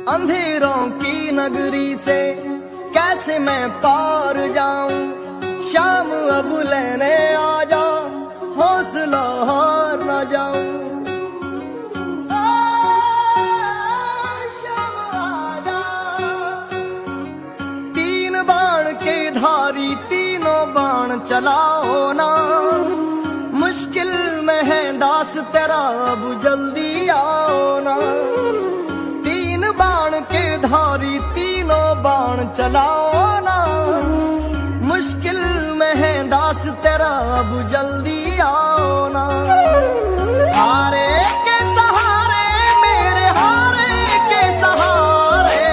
अंधेरों की नगरी से कैसे मैं पार जाऊं, शाम अब लेने आ जा, हौसला हार न जाऊं। शाम आ जा। तीन बाण के धारी तीनों बाण चलाओ ना, मुश्किल में है दास तेरा अब जल्दी आओ ना। तीन बाण के धारी तीनों बाण चलाओ ना, मुश्किल में है दास तेरा अब जल्दी आओ ना। हारे के सहारे मेरे हारे के सहारे,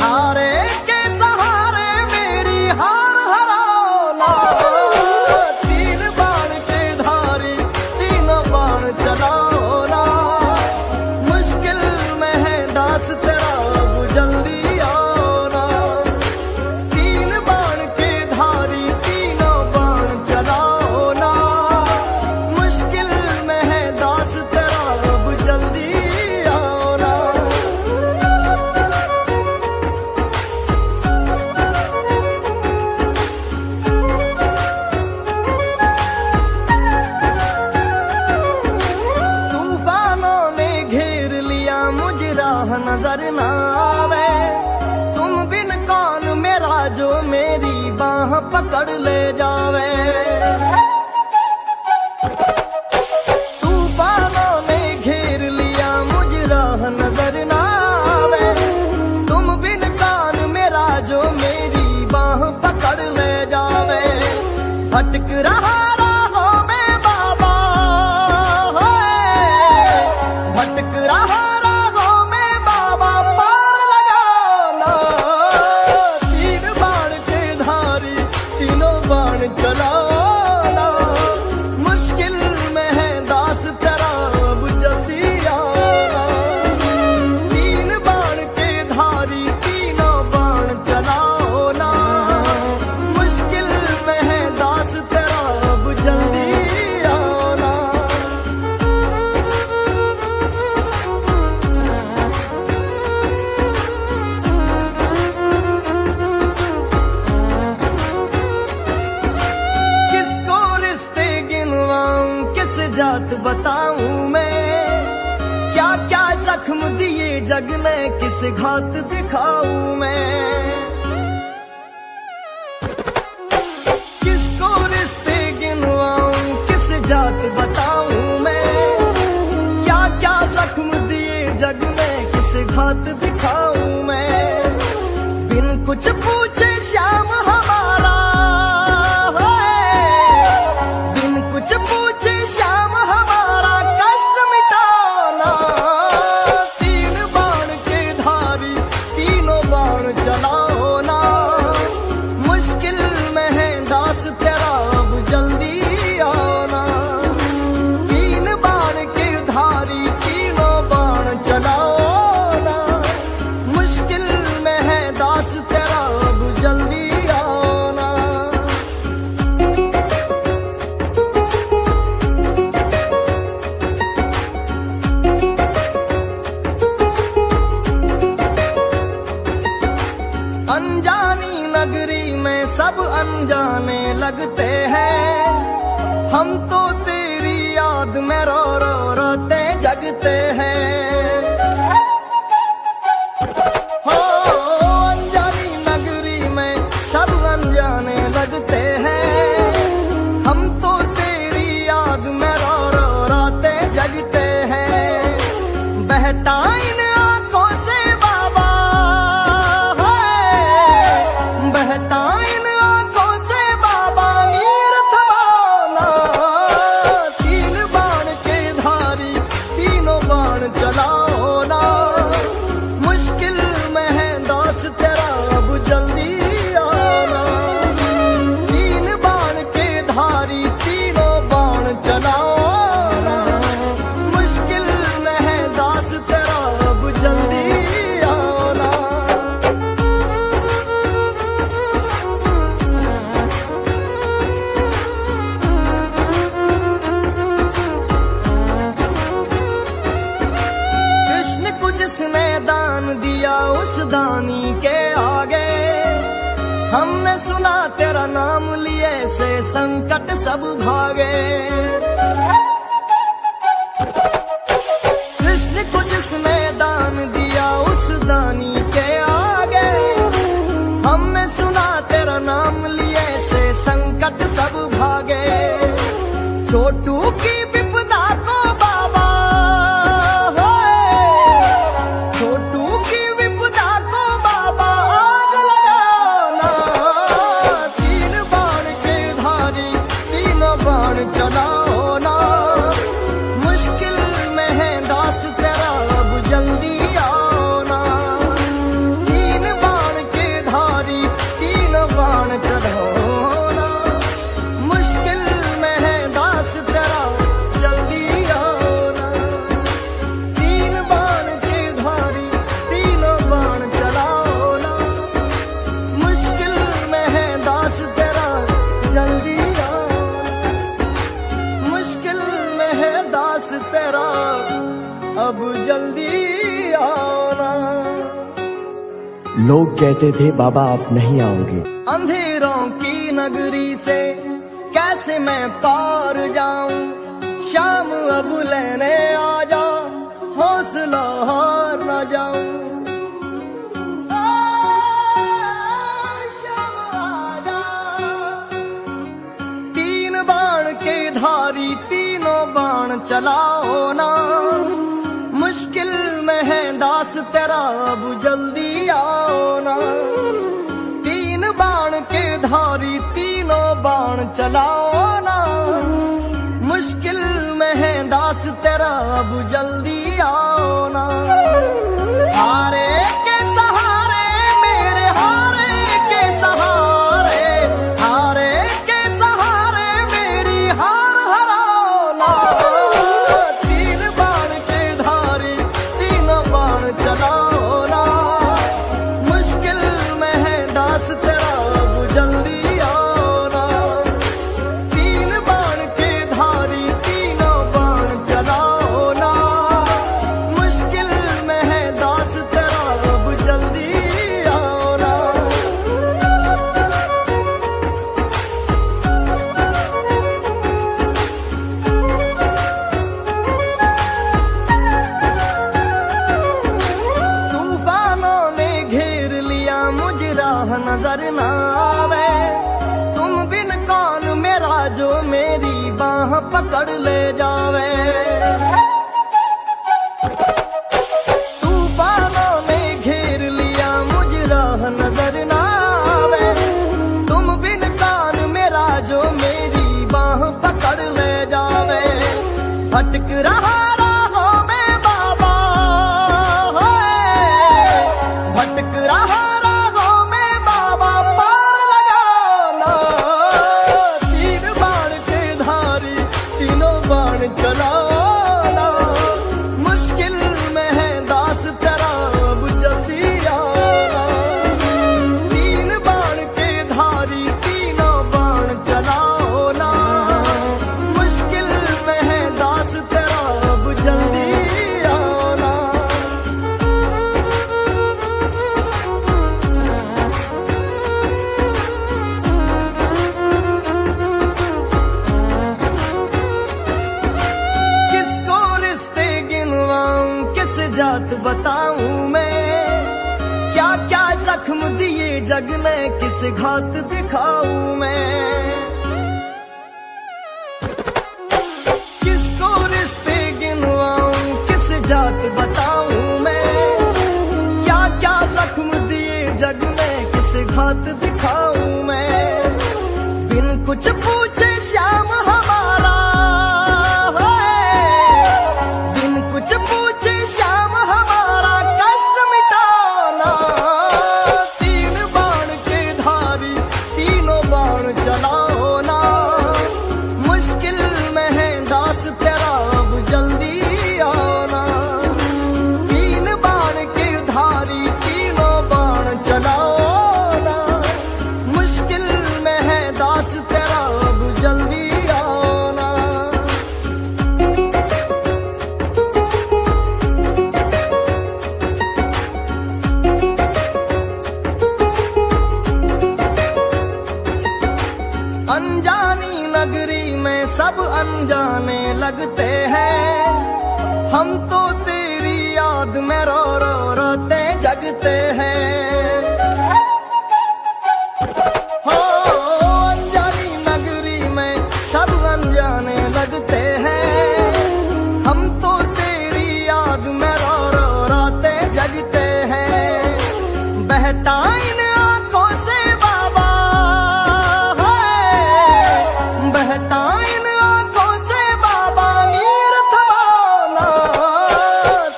हारे के सहारे मेरी हार हराओ ना। तीन बाण के धारी तीनों बाण चलाओ ना, मुश्किल में है दास तेरा अब जल्दी आओ ना। तीन बाण के धारी तीनों बाण चलाओ ना, मुश्किल में है दास तेरा अब जल्दी आओ ना। तूफानों ने घेर लिया मुझे राह नजर ना आवे, तुम बिन कौन मेरा जो मेरी बाह पकड़ ले जावे। तूफानों ने घेर लिया मुझे राह नजर ना आवे, तुम बिन कौन मेरा जो मेरी बाह पकड़ ले जावे। भटक रहा राहों में बाबा, भटक रहा राहों में बाबा, पार लगाना। तीन बाण के धारी तीनों बाण चलाना, मुश्किल में है दास तेरा अब जल्दी आना। तीन बाण के धारी तीनों बाण चलाओ ना, मुश्किल में है दास तेरा अब जल्दी आना। किसको रिश्ते गिनवाऊं, किस जात बताऊं मैं, क्या क्या जख्म दिए जग ने, किस घात दिखाऊं मैं। किसको रिश्ते गिनवाऊं, किस जात बताऊं मैं, क्या क्या जख्म दिए जग ने, किस घात दिखाऊं मैं। बिन कुछ पूछे श्याम हमारा है, बिन कुछ पूछे श्याम हमारा कष्ट मिटाना। तीन बाण के धारी तीनों बाण चलाओ ना, मुश्किल में है दास तेरा अब जल्दी आना। तीन बाण के धारी तीनों बाण चलाओ ना, मुश्किल में है दास तेरा अब जल्दी आना। अनजानी नगरी में सब अनजाने लगते हैं, हम तो तेरी याद में रो रो रोते जगते हैं। हो अनजानी नगरी में सब अनजाने लगते हैं, हम तो तेरी याद में रो रो रोते जगते हैं। बहता इन आंखों से बाबा है, बहता इन आंखों से बाबा नीर थमाना। दानी के आगे। हमने सुना तेरा नाम लिए से संकट सब भागे। कृष्ण को जिसने दान दिया उस दानी के आगे। हमने सुना तेरा नाम लिए से संकट सब भागे। छोटू की विपदा को बाबा, छोटू की विपदा को बाबा आग लगाना। तीन बाण के धारी तीनों बाण चलाओ ना। मुश्किल में है दास तेरा अब जल्दी आओ ना। तीन बाण के धारी तीनों बाण चलाओ ना। मुश्किल में है दास तेरा जल्दी आओ ना। तीन बाण के धारी तीनों बाण चलाओ ना। मुश्किल में है दास तेरा जल्दी आओ ना। मुश्किल में है दास तेरा अब जल्दी आओ ना। लोग कहते थे बाबा आप नहीं आओगे। अंधेरों की नगरी से कैसे मैं पार जाऊं। शाम अब लेने आ जा, हौसला हार न जाऊं। शाम आ जा। तीन बाण के धारी तीनों बाण चलाओ ना। मुश्किल में है दास तेरा अब जल्दी आओ ना। तीन बाण के धारी तीनों बाण चलाओ ना। मुश्किल में है दास तेरा अब जल्दी आओ ना। हारे के सहारे मेरे हारे के सहारे, हारे के सहारे मेरी हार हराओ ना। तीन बाण के धारी तीनों बाण चलाओ ना। मुश्किल में है दास तेरा अब जल्दी आओ ना। तीन बाण के धारी तीनों बाण चलाओ ना। मुश्किल में है दास तेरा अब जल्दी आओ ना। तूफानों ने घेर लिया मुझे राह नजर न आवे। तुम बिन कौन मेरा जो मेरी बाह पकड़ ले जावे। तूफानों ने घेर लिया मुझे राह नजर न आवे। तुम बिन कौन मेरा जो मेरी बाह पकड़ ले जावे। भटक रहा राहों में बाबा, भटक रहा राहों में बाबा पार लगाना। तीन बाण के धारी तीनों बाण चलाना। मुश्किल में है दास तेरा अब जल्दी आना। तीन बाण के धारी तीनों बाण चलाओ ना। मुश्किल में है दास तेरा अब जल्दी आओ ना। किसको रिश्ते गिनवाऊं किस जात बताऊं मैं। क्या क्या जख्म दिए जग ने किस घात दिखाऊं मैं। किसको रिश्ते गिनवाऊं किस जात बताऊं मैं। क्या क्या जख्म दिए जग ने किस घात दिखाऊं मैं। बिन कुछ पूछे श्याम हमारा है। बिन कुछ पूछे श्याम हमारा कष्ट मिटाना। तीन बाण के धारी तीनों बाण चलाओ लगते हैं। हम तो तेरी याद में रो रो रोते जगते हैं। हो अनजानी नगरी में सब अनजाने लगते हैं। हम तो तेरी याद में रो रो रोते जगते हैं। बहता इन आंखों से बाबा है, बहता इन आंखों से बाबा नीर थमाना।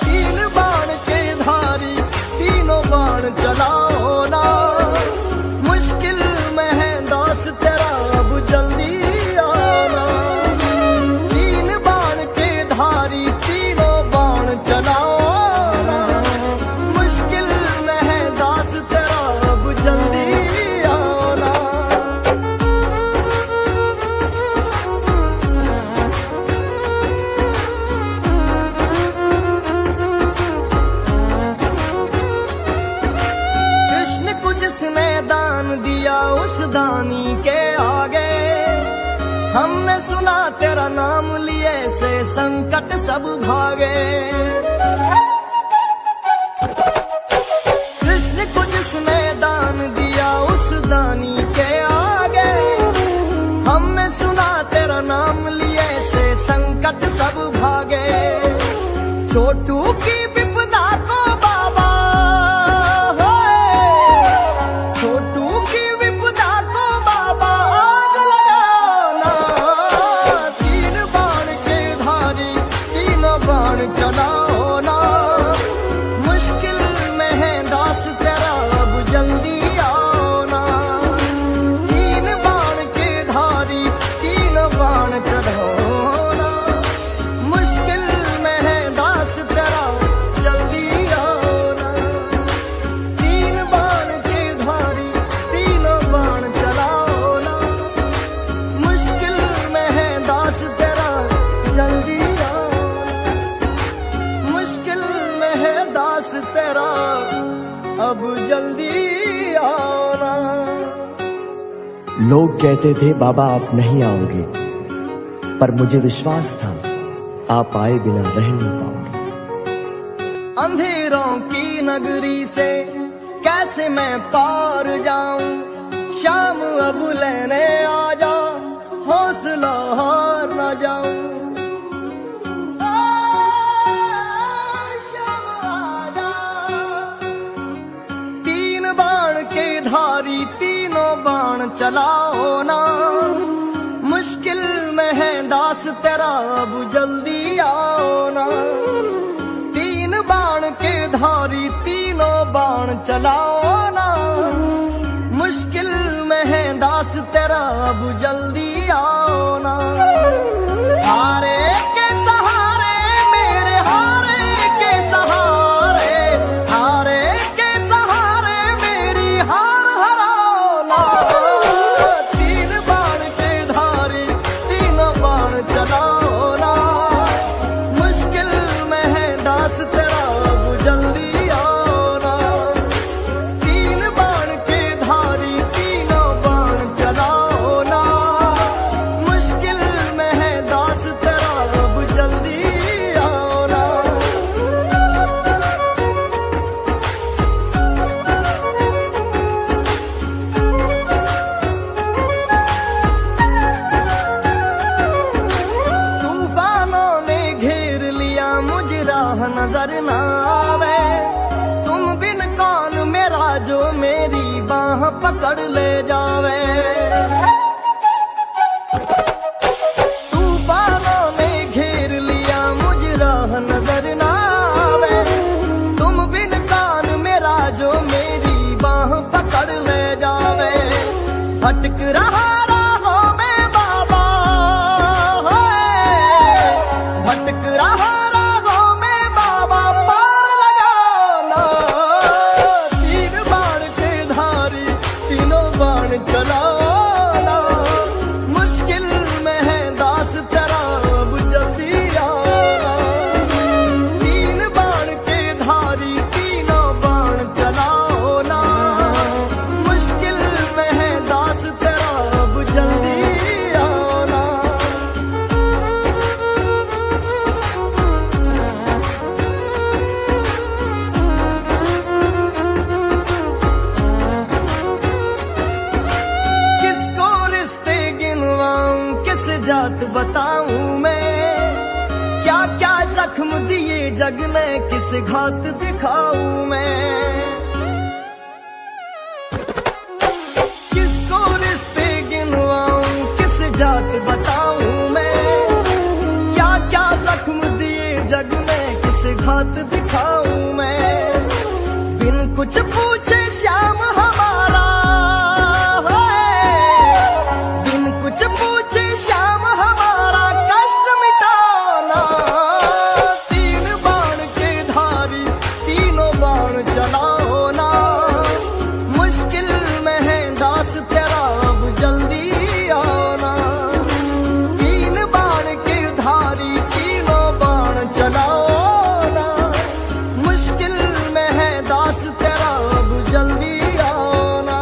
तीन बाण के धारी तीनों बाण चलाओ ना। मुश्किल में है दास तेरा अब जल्दी आना। तीन बाण के धारी तीनों बाण चलाओ ना। मुश्किल में है दास तेरा अब जल्दी आना। कृष्ण को जिसने दान दिया उस दानी के आगे। हमने सुना तेरा नाम लिए से संकट सब भागे। कृष्ण को जिसने दान दिया उस दानी के आगे। हमने सुना तेरा नाम लिए से संकट सब भागे। छोटू की विपदा को बाबा छोटू की विपदा को बाबा आग लगाना। तीन बाण के धारी तीनों बाण चलाओ ना। मुश्किल में है दास तेरा अब जल्दी आओ ना। तीन बाण के धारी तीनों बाण चलाओ ना। मुश्किल में है दास तेरा जल्दी आओ ना। तीन बाण के धारी तीनों बाण चलाओ ना। मुश्किल में है दास तेरा जल्दी आओ ना। मुश्किल में है दास तेरा अब जल्दी आओ ना। लोग कहते थे बाबा आप नहीं आओगे, पर मुझे विश्वास था आप आए बिना रह नहीं पाओगे। अंधेरों की नगरी से कैसे मैं पार जाऊं। शाम अब लेने आ जा, हौसला हार न जाऊं। शाम आ जा। तीन बाण के धारी तीनों बाण चलाओ ना। मुश्किल में है दास तेरा अब जल्दी आओ ना। तीन बाण के धारी तीनों बाण चलाओ ना। मुश्किल में है दास तेरा अब जल्दी आओ ना। हारे के सहारे मेरे हारे के सहारे। हारे के सहारे मेरी हार हराओ ना। तीन बाण के धारी तीनों बाण चलाओ ना। मुश्किल में है दास तेरा अब जल्दी आओ ना। तीन बाण के धारी तीनों बाण चलाओ ना। मुश्किल में है दास तेरा अब जल्दी आओ ना। तूफानों ने घेर लिया मुझे राह नजर न आवे। तुम बिन कौन मेरा जो मेरी बाह पकड़ ले जावे। तूफानों ने घेर लिया मुझे राह नजर न आवे। तुम बिन कौन मेरा जो मेरी बाह पकड़ ले जावे। भटक रहा राहों में बाबा है। भटक रहा राहों में बाबा पार लगाना। तीन बाण के धारी तीनों बाण चलाओ ना। मुश्किल में है दास तेरा अब जल्दी आओ ना। तीन बाण के धारी तीनों बाण चलाओ ना। मुश्किल में है दास तेरा अब किस घात दिखाऊं मैं, किसको रिश्ते गिनवाऊं, किस जात बताऊं मैं, क्या क्या जख्म दिए जग में, किस घात दिखाऊं मैं। बिन कुछ पूछे श्याम हमारा है, बिन कुछ पूछे श्याम हमारा कष्ट मिटाना। तीन बाण के धारी तीनों बाण चलाओ ना, मुश्किल में है दास तेरा अब जल्दी आना। तीन बाण के धारी तीनों बाण चलाओ ना, मुश्किल में है दास तेरा अब जल्दी आना।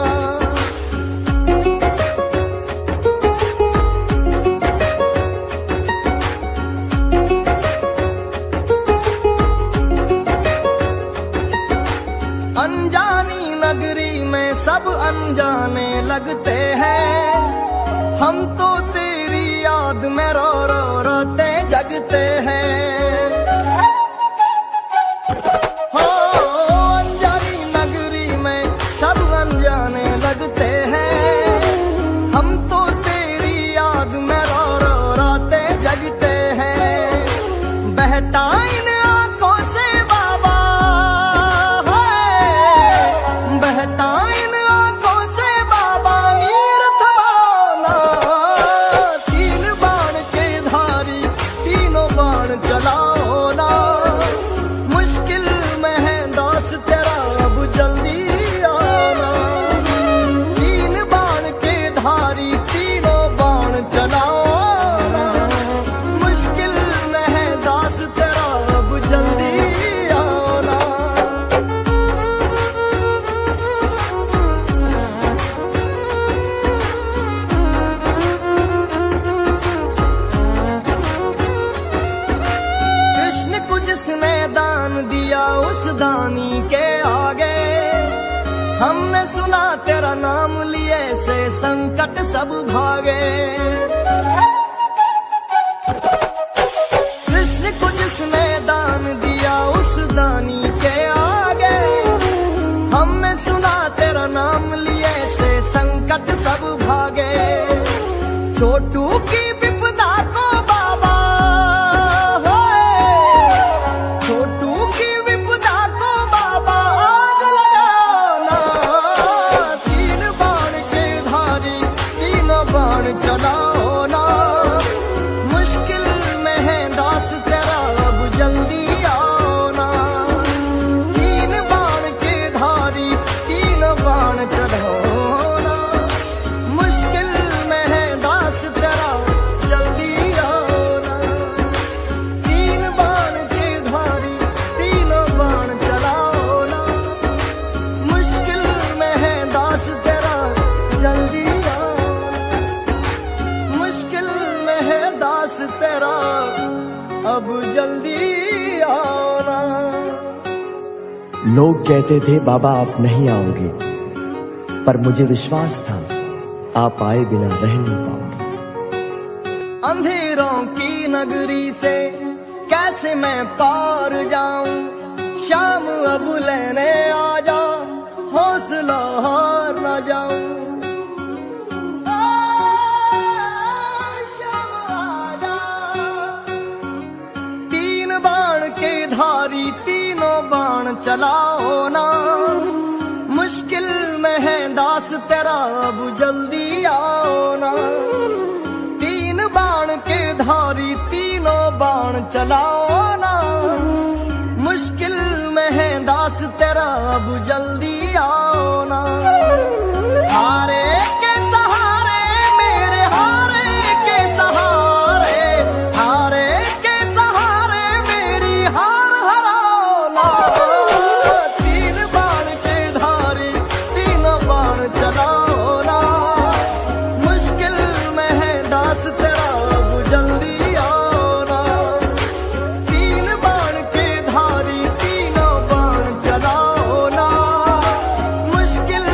अनजानी नगरी में सब अनजाने लगते हैं, हम तो तेरी याद में रो रो रोते जगते हैं। हो अनजानी नगरी में सब अनजाने लगते हैं, हम तो तेरी याद में रो रो रोते जगते हैं। बहता इन आंखों से बाबा है, बहता इन आंखों से बाबा नीर थमाना। तीन बाण के धारी तीनों बाण चलाओ ना, मुश्किल में है दास तेरा अब जल्दी आना। तीन बाण के धारी तीनों बाण चलाओ ना, मुश्किल में है दास तेरा अब जल्दी आना। कृष्ण को जिसने दान दिया उस दानी के आगे, हमने सुना तेरा नाम लिए से संकट सब भागे। कृष्ण को जिसने दान दिया उस दानी के आगे, हमने सुना तेरा नाम लिए से संकट सब भागे। छोटू की विपदा को बाबा है, छोटू की विपदा को बाबा आग लगाना। तीन बाण के धारी तीनों बाण चलाओ ना, मुश्किल में है दास तेरा अब जल्दी आना। तीन बाण के धारी तीनों बाण चलाओ ना, मुश्किल में है दास तेरा जल्दी आना। तीन बाण के धारी तीनों बाण चलाओ ना, मुश्किल में है दास तेरा जल्दी आना। मुश्किल में है दास तेरा अब जल्दी आना। लोग कहते थे बाबा आप नहीं आओगे, पर मुझे विश्वास था आप आए बिना रह नहीं पाओगे। अंधेरों की नगरी से कैसे मैं पार जाऊं, शाम अब लेने आ जा, हौसला हार न जाऊं। शाम आ जा। तीन बाण के धारी तीनों बाण चलाओ ना, मुश्किल में है दास तेरा अब जल्दी आओ ना। तीन बाण के धारी तीनों बाण चलाओ ना, मुश्किल में है दास तेरा अब जल्दी आओ ना। हारे के सहारे मेरे हारे के सहारे, हारे के सहारे मेरी हार हराओ ना। तीन बाण के धारी तीनों बाण चलाओ ना, मुश्किल में है दास तेरा अब जल्दी आओ ना। तीन बाण के धारी तीनों बाण चलाओ ना, मुश्किल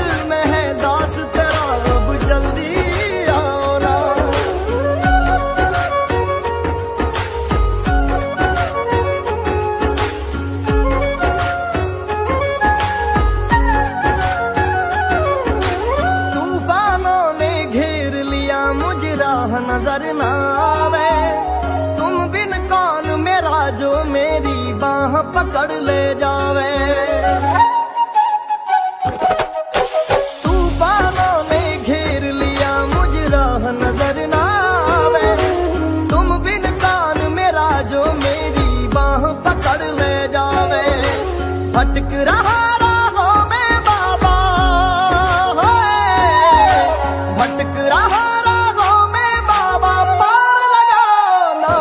भटक रहा राहों में बाबा, भटक रहा राहों में बाबा, पार लगाना।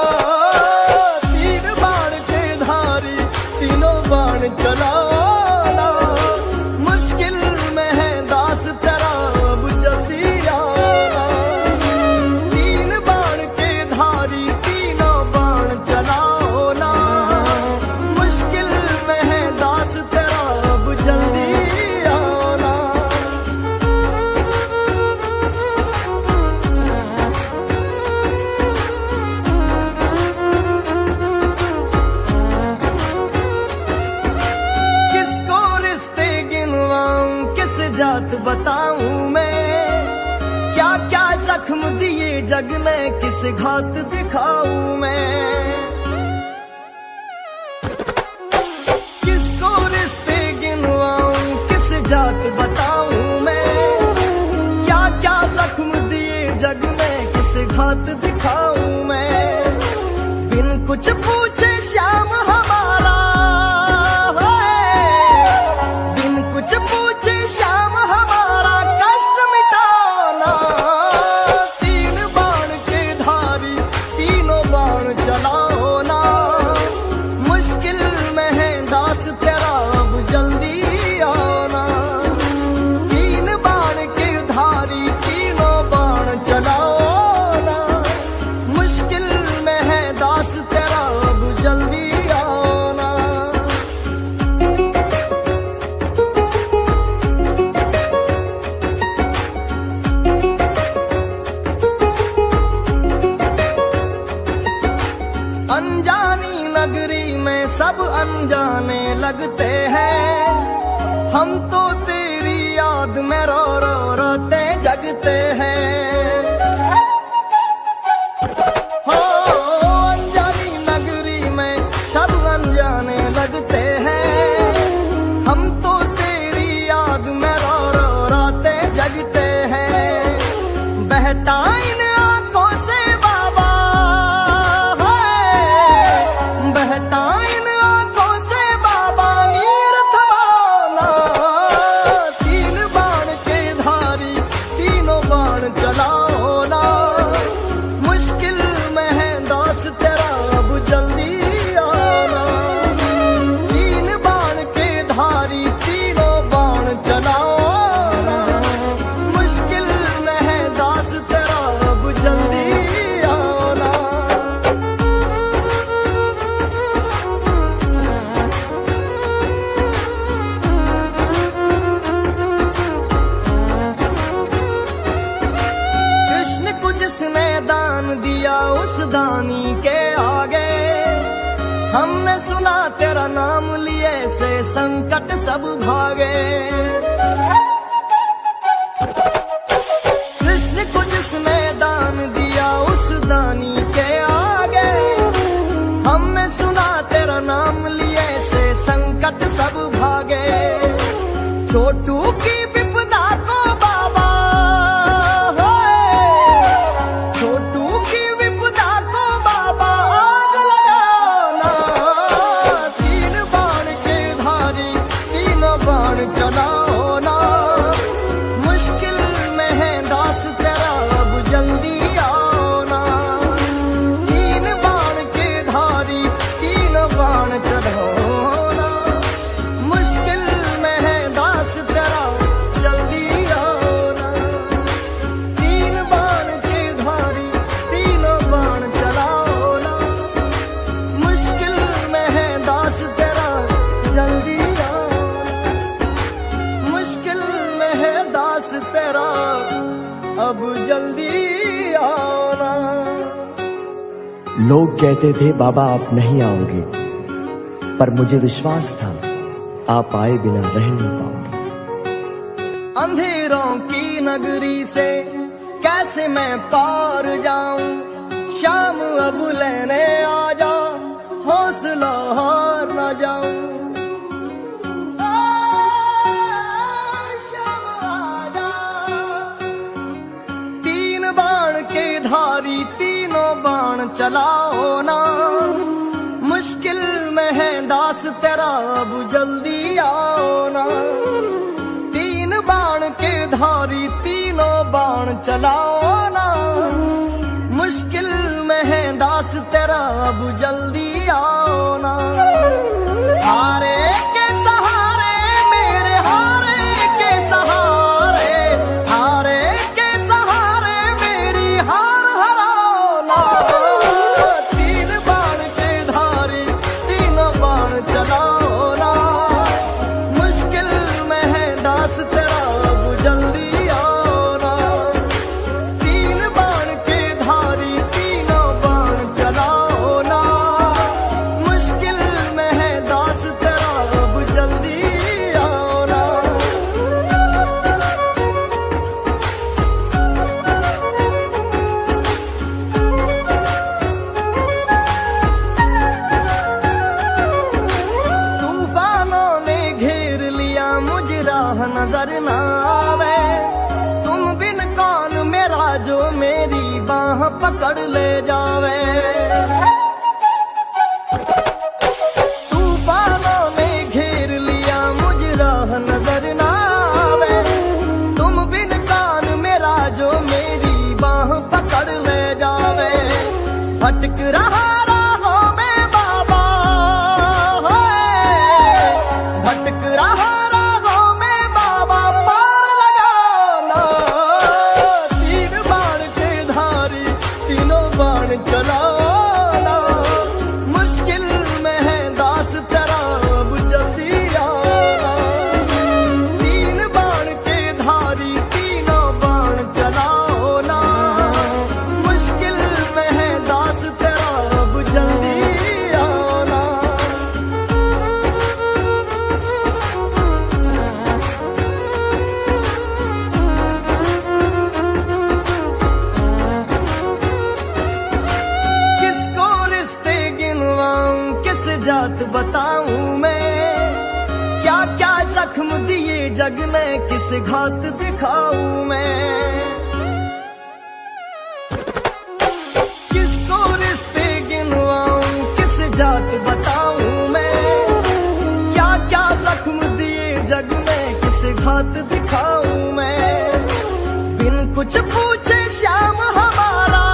तीन बाण के धारी तीनों बाण चलाना, मुश्किल में है दास तेरा अब जल्दी आना। तीन बाण के धारी तीनों बाण चलाओ ना, मुश्किल में है दास तेरा अब जल्दी आना। किसको रिश्ते गिनवाऊं, किस जात बताऊं मैं, क्या क्या जख्म दिए जग ने, किस घात दिखाऊं मैं। किसको रिश्ते गिनवाऊं, किस जात बताऊं मैं, क्या क्या जख्म दिए जग ने, किस घात दिखाऊं मैं। बिन कुछ पूछे श्याम हमारा, बिन कुछ पूछे श्याम हमारा, कष्ट मिटाना। तीन बाण के धारी तीनों बाण चलाओ ना, मुश्किल में है दास तेरा अब जल्दी आना। तीन बाण के धारी तीनों बाण चलाओ ना, मुश्किल में है दास तेरा अब जल्दी आना। अनजानी नगरी में सब अनजाने लगते हैं, हम तो तेरी याद में रो रो रोते जगते हैं। हो अनजानी नगरी में सब अनजाने लगते हैं, हम तो तेरी याद में रो रो रोते जगते हैं। बहता इन आंखों से बाबा, बहता इन आंखों से बाबा, नीर थमाना। तीन बाण के धारी तीनों बाण चलाओ ना, मुश्किल में है दास तेरा अब जल्दी आना। तीन बाण के धारी तीनों बाण चलाओ ना, मुश्किल में है दास तेरा अब जल्दी आना। कृष्ण को जिसने दान दिया उस दानी के आगे, हमने सुना तेरा नाम लिए से संकट सब भागे। कृष्ण को जिसने दान दिया उस दानी के आगे, हमने सुना तेरा नाम लिए से संकट सब भागे। छोटू की विपदा को बाबा, छोटू की विपदा को बाबा, आग लगाना। तीन बाण के धारी तीनों बाण चलाओ ना, मुश्किल में है दास तेरा अब जल्दी आना। तीन बाण के धारी तीनों बाण चलाओ ना, मुश्किल में है दास तेरा जल्दी आना। तीन बाण के धारी तीनों बाण चलाओ ना, मुश्किल में है दास तेरा जल्दी आना। मुश्किल में है दास तेरा अब जल्दी आना। लोग कहते थे बाबा आप नहीं आओगे, पर मुझे विश्वास था आप आए बिना रह नहीं पाओगे। अंधेरों की नगरी से कैसे मैं पार जाऊं, शाम अब लेने आ जा, हौसला हार न जाऊं। शाम आ जा। तीन बाण के धारी तीनों बाण चलाओ ना, मुश्किल में है दास तेरा अब जल्दी आ। धारी तीनों बाण चलाओ ना, मुश्किल में है दास तेरा अब जल्दी आओ ना। हारे के सहारे मेरे हारे के सहारे, हारे के सहारे मेरी हार हराओ ना। तीन बाण के धारी तीनों बाण चलाओ ना, मुश्किल में है दास तेरा अब जल्दी आओ ना। तीन बाण के धारी तीनों बाण चलाओ ना, मुश्किल में है दास तेरा अब जल्दी आओ ना। तूफानों ने घेर लिया मुझे राह नजर न आवे, तुम बिन कौन मेरा जो मेरी बाह पकड़ ले जावे। तूफानों ने घेर लिया मुझे राह नजर न आवे, तुम बिन कौन मेरा जो मेरी बाह पकड़ ले जावे। भटक रहा राहों में बाबा, भटक रहा राहों में बाबा, पार लगाओ ना। तीन बाण के धारी तीनों बाण चलाओ ना, मुश्किल में है दास तेरा अब जल्दी आओ ना। तीन बाण के धारी तीनों बाण चलाओ ना, मुश्किल में है दास तेरा अब जल्दी आओ ना। किसको रिश्ते गिनवाऊं किस जात बताऊं मैं, क्या क्या जख्म दिए जग ने किस घात दिखाऊं मैं। किसको रिश्ते गिनवाऊं किस जात बताऊं मैं, क्या क्या जख्म दिए जग ने किस घात दिखाऊं मैं। बिन कुछ पूछे श्याम हमारा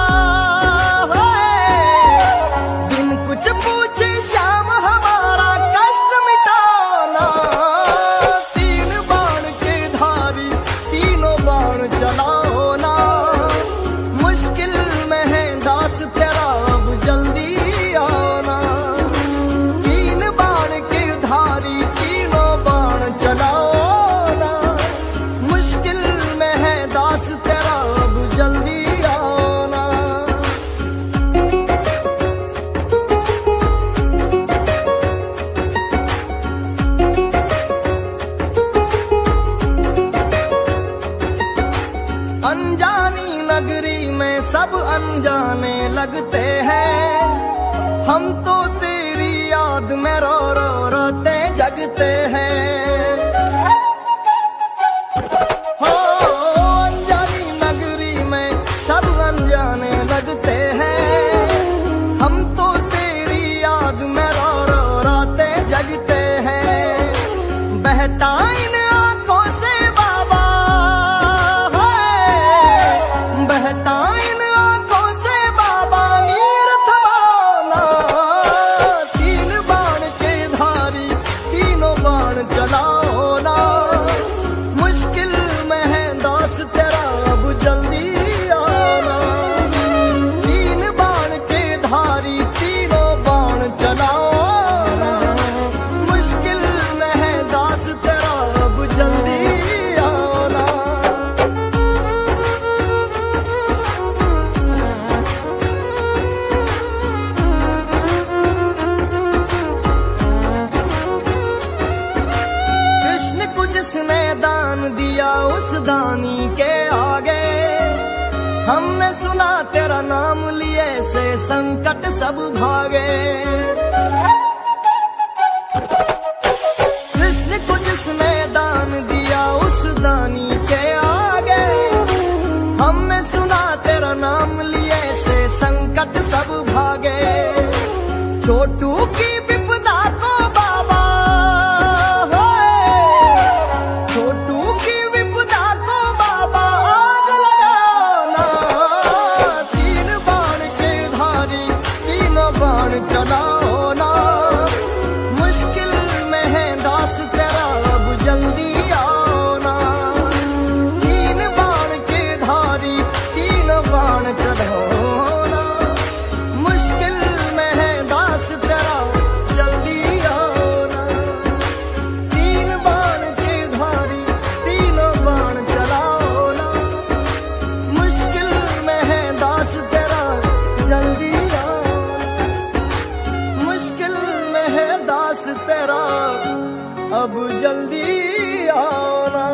है, बिन कुछ पूछे श्याम हमारा कष्ट मिटाना। तीन बाण के धारी तीनों बाण चलाओ ना, मुश्किल में है दास तेरा अब जल्दी आओ ना। तीन बाण के धारी तीनों बाण चलाओ ना, मुश्किल में है दास तेरा अब जल्दी आओ ना। अनजानी नगरी में सब अनजाने लगते हैं, हम तो तेरी याद में रो रो रोते जगते हैं। हो अनजानी नगरी में सब अनजाने लगते हैं, हम तो तेरी याद में रो रो रोते जगते हैं। बहता इन आंखों से बाबा है, बहता इन आंखों से बाबा नीर थमाना। तीन बाण के धारी तीनों बाण चलाओ ना, मुश्किल में है दास तेरा अब जल्दी आना। तीन बाण के धारी तीनों बाण चलाओ ना, मुश्किल में है दास तेरा अब जल्दी आना। कृष्ण को जिसने दान दिया उस दानी के आगे, हमने सुना तेरा नाम लिए से संकट सब भागे। कृष्ण को जिसने दान दिया उस दानी के आगे, हमने सुना तेरा नाम लिए से संकट सब भागे। छोटू की विपदा को बाबा, छोटू की विपदा को अब जल्दी आओ ना।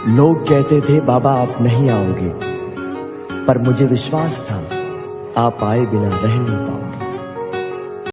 लोग कहते थे बाबा आप नहीं आओगे, पर मुझे विश्वास था आप आए बिना रह नहीं पाओगे।